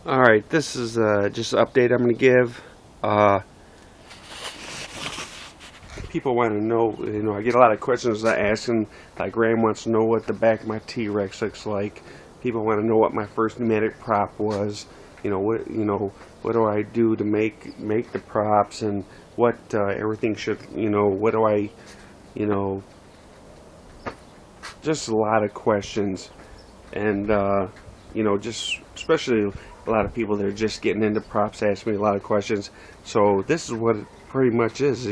Alright, this is just an update I'm going to give. People want to know, I get a lot of questions asking, like Graham wants to know what the back of my T-Rex looks like. People want to know what my first pneumatic prop was. What do I do to make the props, and what everything should, what do I, just a lot of questions. And just especially a lot of people that are just getting into props ask me a lot of questions. So this is what it pretty much is.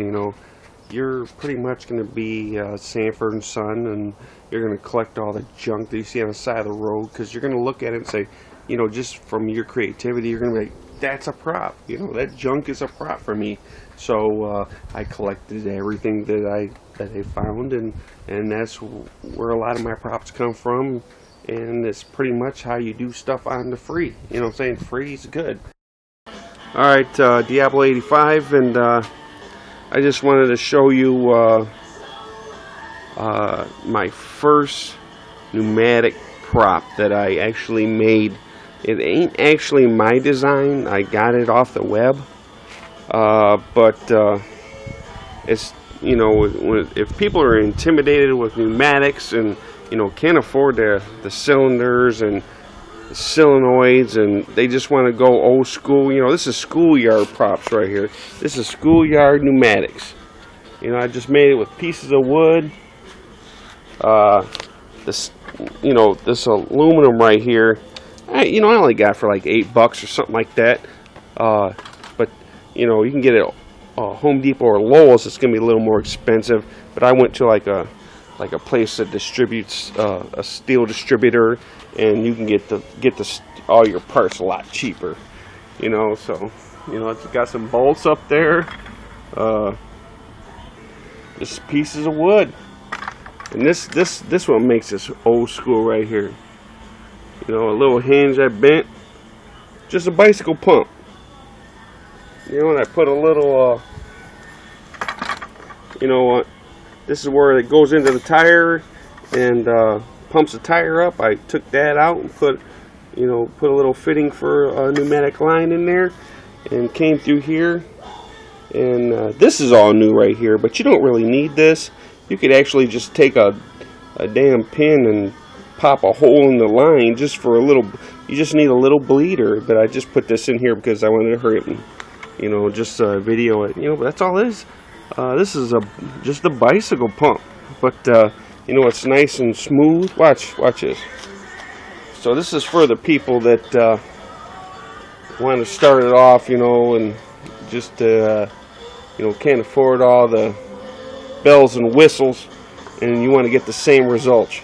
You're pretty much going to be Sanford & Son, and you're going to collect all the junk that you see on the side of the road, because you're going to look at it and say, just from your creativity, you're going to be like, that's a prop. That junk is a prop for me. So I collected everything that I found, and that's where a lot of my props come from. And it's pretty much how you do stuff on the free. What I'm saying? Free is good. Alright, Diablo 85, and I just wanted to show you my first pneumatic prop that I actually made. It ain't actually my design. I got it off the web. But it's, if people are intimidated with pneumatics and can't afford the cylinders and the solenoids, and they just want to go old school. This is schoolyard props right here. This is schoolyard pneumatics. I just made it with pieces of wood. This aluminum right here, I only got for like $8 or something like that. But you can get it at Home Depot or Lowe's. It's gonna be a little more expensive. But I went to like a place that distributes a steel distributor, and you can get all your parts a lot cheaper. So it's got some bolts up there, just pieces of wood, and this one makes this old school right here. A little hinge I bent, just a bicycle pump. And I put a little this is where it goes into the tire and pumps the tire up. I took that out and put a little fitting for a pneumatic line in there, and came through here. And this is all new right here, but you don't really need this. You could actually just take a damn pin and pop a hole in the line just for a little. You just need a little bleeder. But I just put this in here because I wanted to hurry up and just video it. But that's all it is. This is just a bicycle pump, but it's nice and smooth. Watch this. So this is for the people that want to start it off, and just can't afford all the bells and whistles, and you want to get the same results.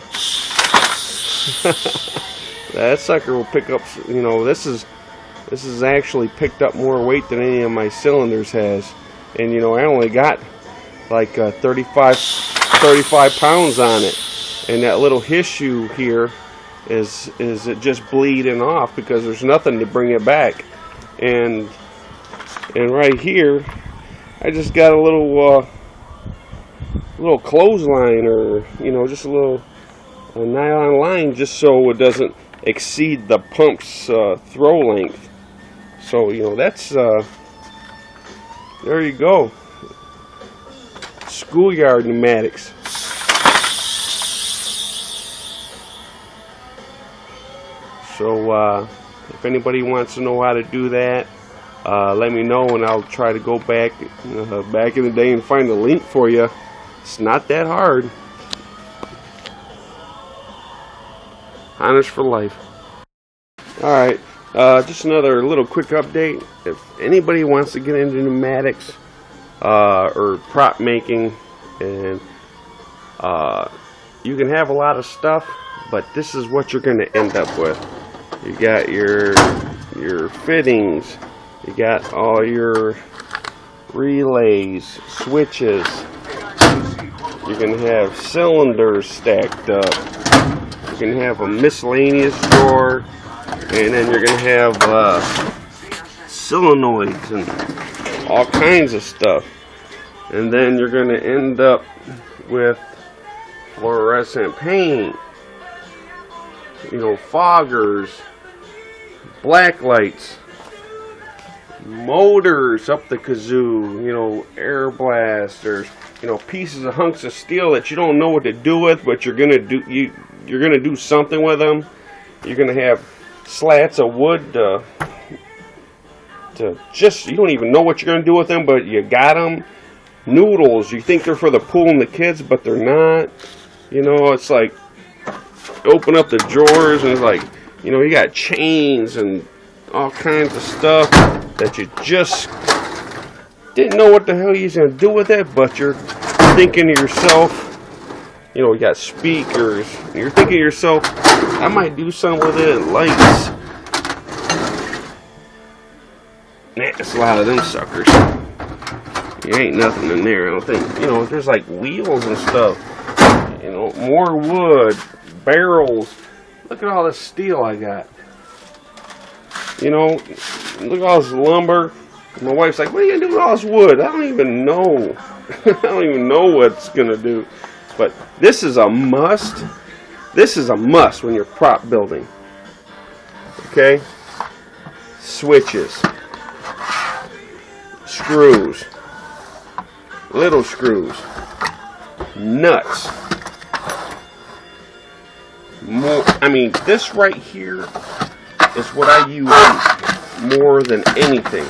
That sucker will pick up. This is actually picked up more weight than any of my cylinders has. And I only got like 35 pounds on it, and that little issue here is it just bleeding off because there's nothing to bring it back. And right here, I just got a little clothesline, or just a nylon line, just so it doesn't exceed the pump's throw length. So that's there you go. Schoolyard pneumatics. So if anybody wants to know how to do that, let me know, and I'll try to go back in the day and find a link for you. It's not that hard. Honest for life. Alright. Just another little quick update. If anybody wants to get into pneumatics or prop making, and you can have a lot of stuff, but this is what you're going to end up with. You got your fittings, you got all your relays, switches, you can have cylinders stacked up, you can have a miscellaneous drawer, and then you're going to have solenoids and all kinds of stuff. And then you're going to end up with fluorescent paint, foggers, black lights, motors up the kazoo, you know, air blasters, you know, pieces of hunks of steel that you don't know what to do with, but you're gonna do something with them. You're gonna have slats of wood to just, you don't even know what you're gonna do with them, but you got them. Noodles, you think they're for the pool and the kids, but they're not. You know, it's like open up the drawers and it's like, you know, you got chains and all kinds of stuff that you just didn't know what the hell you're going to do with it, but you're thinking to yourself, you know, you got speakers, and you're thinking to yourself, I might do something with it, lights. Nah, it's a lot of them suckers. There ain't nothing in there, I don't think. You know, there's like wheels and stuff. You know, more wood, barrels. Look at all this steel I got. You know, look at all this lumber. My wife's like, what are you going to do with all this wood? I don't even know. I don't even know what it's going to do. But this is a must. This is a must when you're prop building. Okay? Switches. Screws. Little screws. Nuts. More, I mean, this right here is what I use more than anything.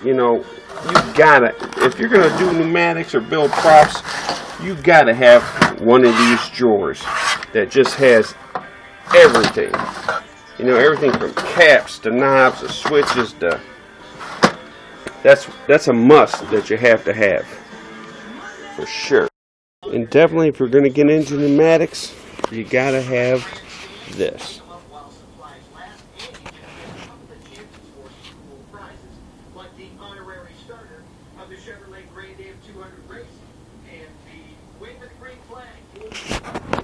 You know, you gotta, if you're gonna do pneumatics or build props, you gotta have one of these drawers that just has everything. You know, everything from caps to knobs to switches to, that's a must that you have to have, for sure. And definitely, if you're going to get into pneumatics, you got to have this.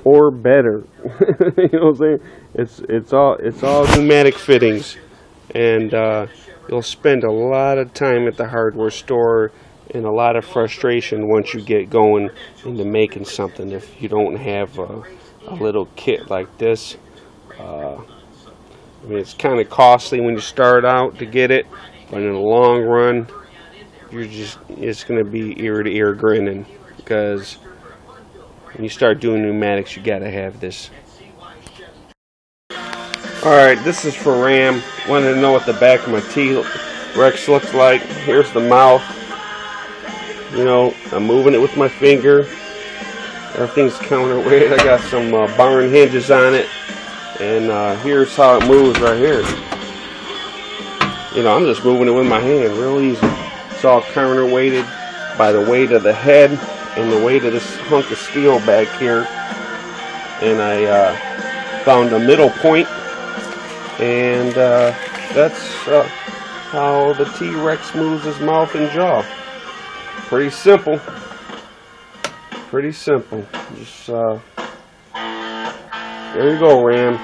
Or better. You know what I'm saying? It's all pneumatic fittings, and you'll spend a lot of time at the hardware store and a lot of frustration once you get going into making something if you don't have a little kit like this. I mean, it's kind of costly when you start out to get it, but in the long run, it's going to be ear to ear grinning, because when you start doing pneumatics, you got to have this. Alright, this is for Ram. Wanted to know what the back of my T-Rex looks like. Here's the mouth. You know, I'm moving it with my finger. Everything's counterweight. I got some barn hinges on it. And here's how it moves right here. You know, I'm just moving it with my hand. Real easy. It's all counterweighted by the weight of the head and the weight of this hunk of steel back here. And I found a middle point. And that's how the T-Rex moves his mouth and jaw. Pretty simple. Pretty simple. Just there you go, Ram.